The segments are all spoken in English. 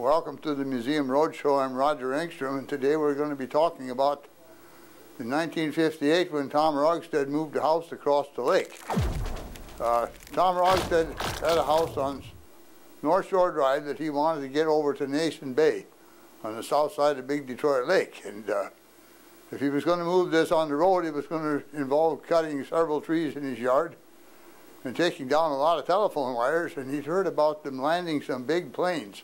Welcome to the Museum Roadshow. I'm Roger Engstrom, and today we're going to be talking about in 1958 when Tom Rogstad moved the house across the lake. Tom Rogstad had a house on North Shore Drive that he wanted to get over to Nason Bay on the south side of Big Detroit Lake. And if he was going to move this on the road, it was going to involve cutting several trees in his yard and taking down a lot of telephone wires, and he'd heard about them landing some big planes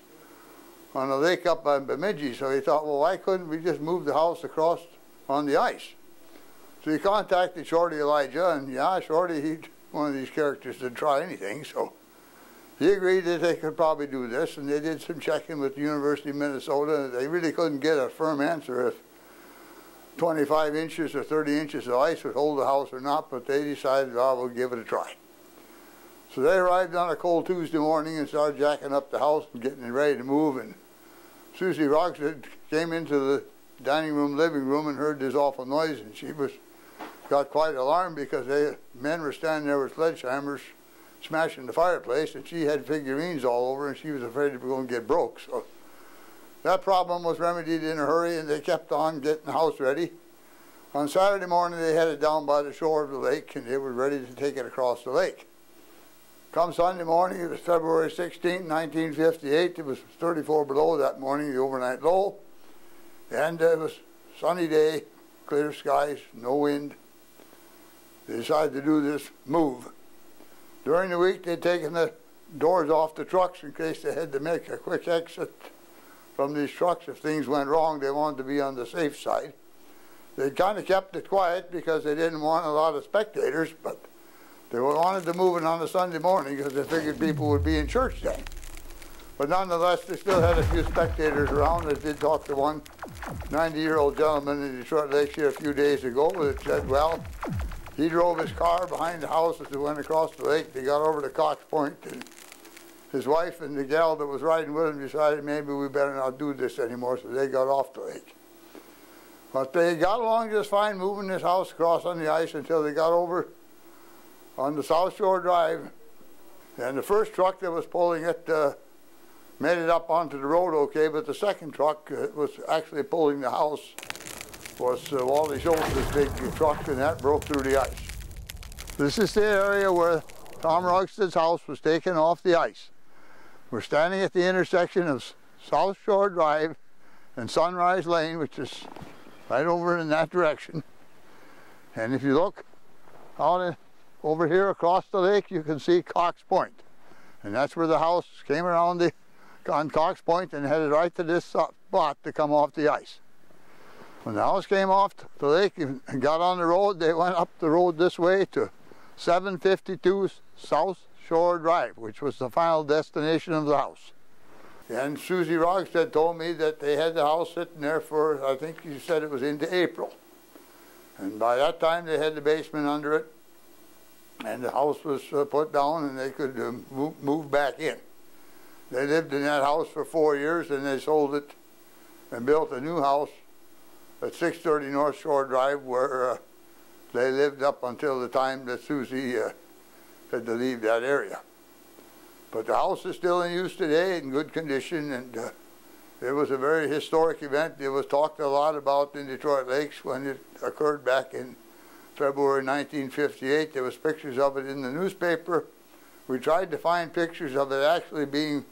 on a lake up by Bemidji, so he thought, well, why couldn't we just move the house across on the ice? So he contacted Shorty Elijah, and yeah, Shorty, he's one of these characters that try anything, so he agreed that they could probably do this, and they did some checking with the University of Minnesota. They really couldn't get a firm answer if 25 inches or 30 inches of ice would hold the house or not, but they decided, well, we'll give it a try. So they arrived on a cold Tuesday morning and started jacking up the house and getting ready to move. And Susie Rogstad came into the dining room, living room, and heard this awful noise, and she got quite alarmed because men were standing there with sledgehammers smashing the fireplace, and she had figurines all over, and she was afraid it was going to get broke. So that problem was remedied in a hurry, and they kept on getting the house ready. On Saturday morning, they headed down by the shore of the lake, and they were ready to take it across the lake. Come Sunday morning, it was February 16, 1958. It was 34 below that morning, the overnight low. And it was a sunny day, clear skies, no wind. They decided to do this move. During the week, they'd taken the doors off the trucks in case they had to make a quick exit from these trucks. If things went wrong, they wanted to be on the safe side. They kind of kept it quiet because they didn't want a lot of spectators, but they wanted to move it on a Sunday morning because they figured people would be in church then. But nonetheless, they still had a few spectators around. They did talk to one 90-year-old gentleman in Detroit Lake here a few days ago that said, well, he drove his car behind the house as they went across the lake. They got over to Cox Point, and his wife and the gal that was riding with him decided maybe we better not do this anymore, so they got off the lake. But they got along just fine moving this house across on the ice until they got over on the South Shore Drive, and the first truck that was pulling it made it up onto the road okay, but the second truck was actually pulling the house was Wally Schultz's big truck, and that broke through the ice. This is the area where Tom Rogstad's house was taken off the ice. We're standing at the intersection of South Shore Drive and Sunrise Lane, which is right over in that direction. And if you look out over here across the lake, you can see Cox Point. And that's where the house came around on Cox Point and headed right to this spot to come off the ice. When the house came off the lake and got on the road, they went up the road this way to 752 South Shore Drive, which was the final destination of the house. And Susie Rogstad told me that they had the house sitting there for, I think she said it was into April. And by that time they had the basement under it, and the house was put down, and they could move back in. They lived in that house for 4 years, and they sold it and built a new house at 630 North Shore Drive, where they lived up until the time that Susie had to leave that area. But the house is still in use today, in good condition, and it was a very historic event. It was talked a lot about in Detroit Lakes when it occurred back in February 1958. There was pictures of it in the newspaper. We tried to find pictures of it actually being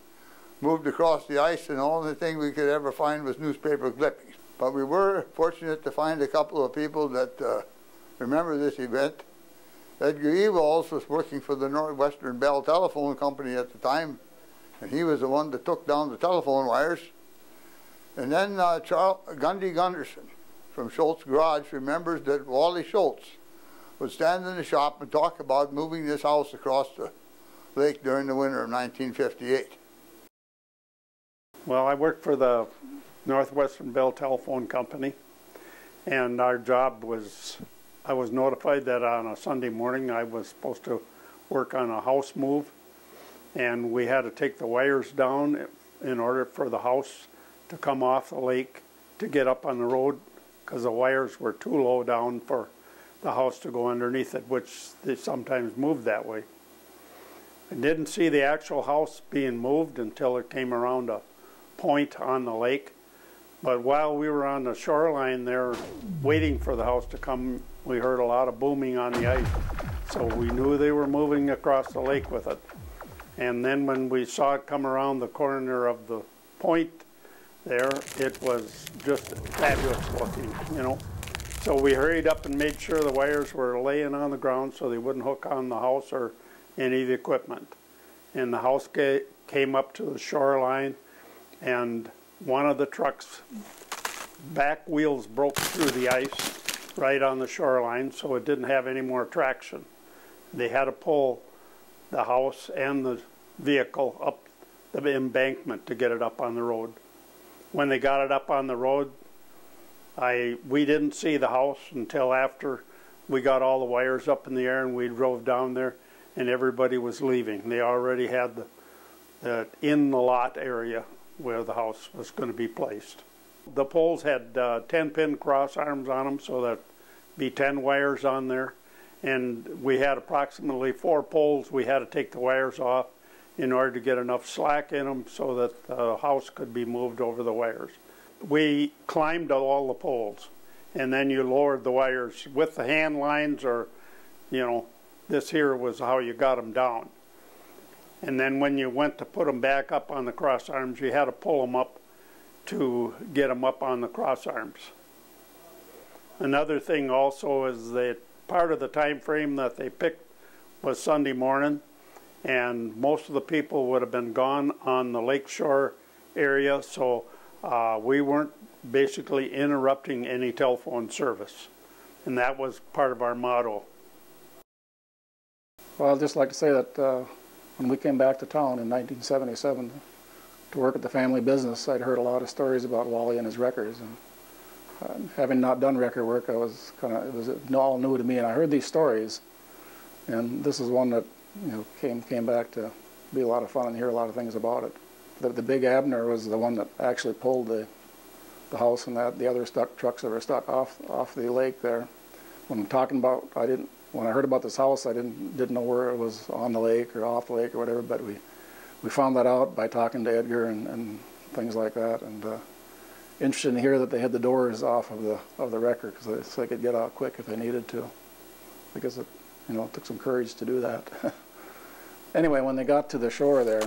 moved across the ice, and the only thing we could ever find was newspaper clippings. But we were fortunate to find a couple of people that remember this event. Edgar Ewalls was working for the Northwestern Bell Telephone Company at the time, and he was the one that took down the telephone wires. And then Gundy Gunderson from Schultz Garage remembers that Wally Schultz would stand in the shop and talk about moving this house across the lake during the winter of 1958. Well, I worked for the Northwestern Bell Telephone Company, and our job was, I was notified that on a Sunday morning I was supposed to work on a house move, and we had to take the wires down in order for the house to come off the lake to get up on the road, because the wires were too low down for the house to go underneath it, which they sometimes moved that way. I didn't see the actual house being moved until it came around a point on the lake. But while we were on the shoreline there waiting for the house to come, we heard a lot of booming on the ice. So we knew they were moving across the lake with it. And then when we saw it come around the corner of the point there, it was just fabulous looking, you know. So we hurried up and made sure the wires were laying on the ground so they wouldn't hook on the house or any of the equipment. And the house came up to the shoreline, and one of the truck's back wheels broke through the ice right on the shoreline, so it didn't have any more traction. They had to pull the house and the vehicle up the embankment to get it up on the road. When they got it up on the road, we didn't see the house until after we got all the wires up in the air and we drove down there and everybody was leaving. They already had the in the lot area where the house was going to be placed. The poles had 10-pin cross arms on them, so that'd be 10 wires on there. And we had approximately 4 poles we had to take the wires off in order to get enough slack in them so that the house could be moved over the wires. We climbed all the poles, and then you lowered the wires with the hand lines, or, you know, this here was how you got them down. And then when you went to put them back up on the cross arms, you had to pull them up to get them up on the cross arms. Another thing also is that part of the time frame that they picked was Sunday morning, and most of the people would have been gone on the lakeshore area, so we weren't basically interrupting any telephone service, and that was part of our motto. Well, I'd just like to say that when we came back to town in 1977 to work at the family business, I'd heard a lot of stories about Wally and his wreckers, and having not done wrecker work, it was all new to me, and I heard these stories, and this is one that, you know, came back to be a lot of fun and hear a lot of things about it. The big Abner was the one that actually pulled the house and the other trucks that were stuck off the lake there. When I'm talking about, when I heard about this house, I didn't know where it was, on the lake or off the lake or whatever, but we found that out by talking to Edgar and things like that, and interested to hear that they had the doors off of the wrecker so they could get out quick if they needed to, because it took some courage to do that. Anyway, when they got to the shore there,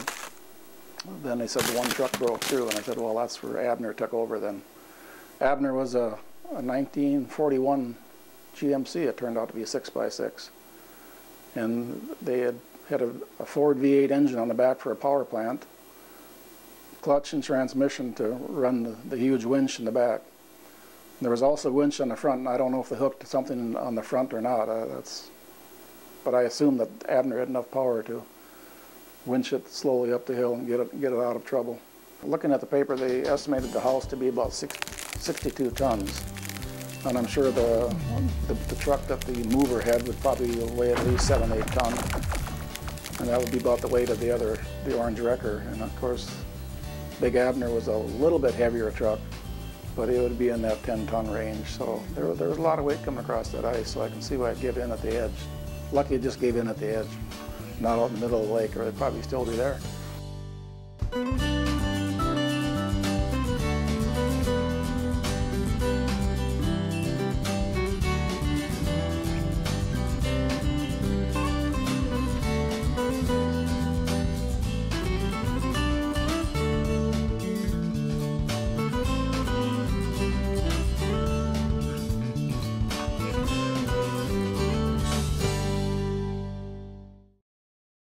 then they said the one truck broke through, and I said, well, that's where Abner took over then. Abner was a 1941 GMC. It turned out to be a 6x6. And they had a Ford V8 engine on the back for a power plant, clutch and transmission to run the huge winch in the back. There was also a winch on the front, and I don't know if they hooked something on the front or not. But I assume that Abner had enough power to winch it slowly up the hill and get it out of trouble. Looking at the paper, they estimated the house to be about 62 tons. And I'm sure the truck that the mover had would probably weigh at least 7-8 tons. And that would be about the weight of the orange wrecker. And of course, Big Abner was a little bit heavier truck, but it would be in that 10-ton range. So there was a lot of weight coming across that ice, so I can see why it gave in at the edge. Lucky it just gave in at the edge, not out in the middle of the lake, or they'd probably still be there.